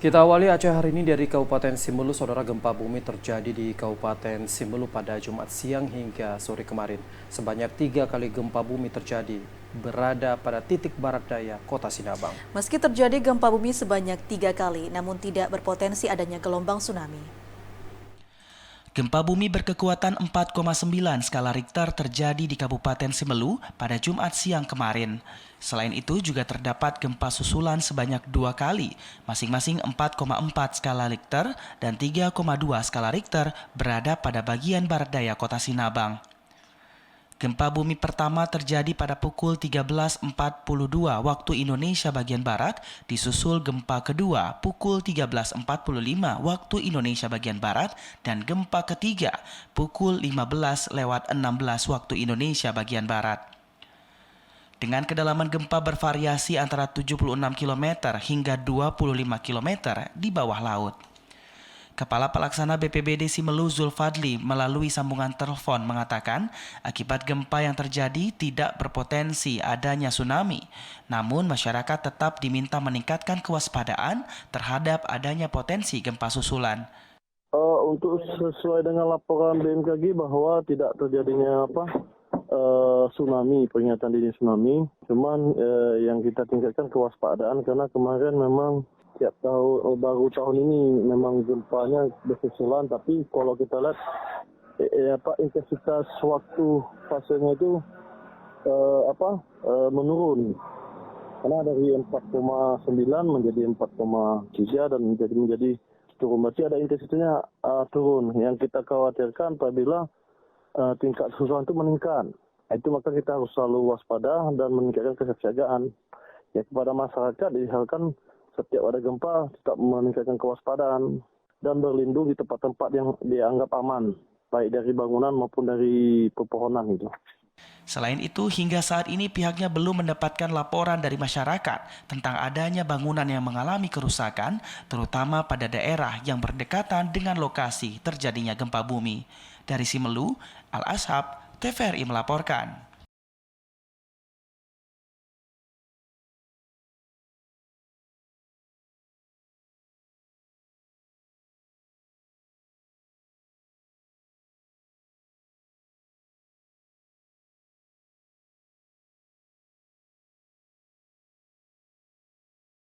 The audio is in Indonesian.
Kita awali Aceh hari ini dari Kabupaten Simelu. Saudara, gempa bumi terjadi di Kabupaten Simelu pada Jumat siang hingga sore kemarin. Sebanyak 3 kali gempa bumi terjadi berada pada titik barat daya Kota Sinabang. Meski terjadi gempa bumi sebanyak 3 kali, namun tidak berpotensi adanya gelombang tsunami. Gempa bumi berkekuatan 4,9 skala Richter terjadi di Kabupaten Simelu pada Jumat siang kemarin. Selain itu juga terdapat gempa susulan sebanyak 2 kali, masing-masing 4,4 skala Richter dan 3,2 skala Richter berada pada bagian barat daya Kota Sinabang. Gempa bumi pertama terjadi pada pukul 13.42 waktu Indonesia bagian Barat, disusul gempa kedua pukul 13.45 waktu Indonesia bagian Barat, dan gempa ketiga pukul 15.16 waktu Indonesia bagian Barat. Dengan kedalaman gempa bervariasi antara 76 km hingga 25 km di bawah laut. Kepala Pelaksana BPBD Simelu Zulfadli melalui sambungan telepon mengatakan akibat gempa yang terjadi tidak berpotensi adanya tsunami. Namun masyarakat tetap diminta meningkatkan kewaspadaan terhadap adanya potensi gempa susulan. Untuk sesuai dengan laporan BMKG bahwa tidak terjadinya tsunami, peringatan dini tsunami. Cuman yang kita tingkatkan kewaspadaan karena kemarin memang tiap tahun baru tahun ini memang gempanya bersusulan, tapi kalau kita lihat intensitas waktu fasenya itu menurun karena dari 4,9 menjadi 4,3 dan menjadi turun, berarti ada intensitasnya turun. Yang kita khawatirkan apabila tingkat kesusahan itu meningkat, itu maka kita harus selalu waspada dan meningkatkan kesiapsiagaan. Ya, kepada masyarakat diharapkan setiap ada gempa tetap meningkatkan kewaspadaan dan berlindung di tempat-tempat yang dianggap aman, baik dari bangunan maupun dari pepohonan itu. Selain itu, hingga saat ini pihaknya belum mendapatkan laporan dari masyarakat tentang adanya bangunan yang mengalami kerusakan, terutama pada daerah yang berdekatan dengan lokasi terjadinya gempa bumi. Dari Simelu, Al-Ashab, TVRI melaporkan.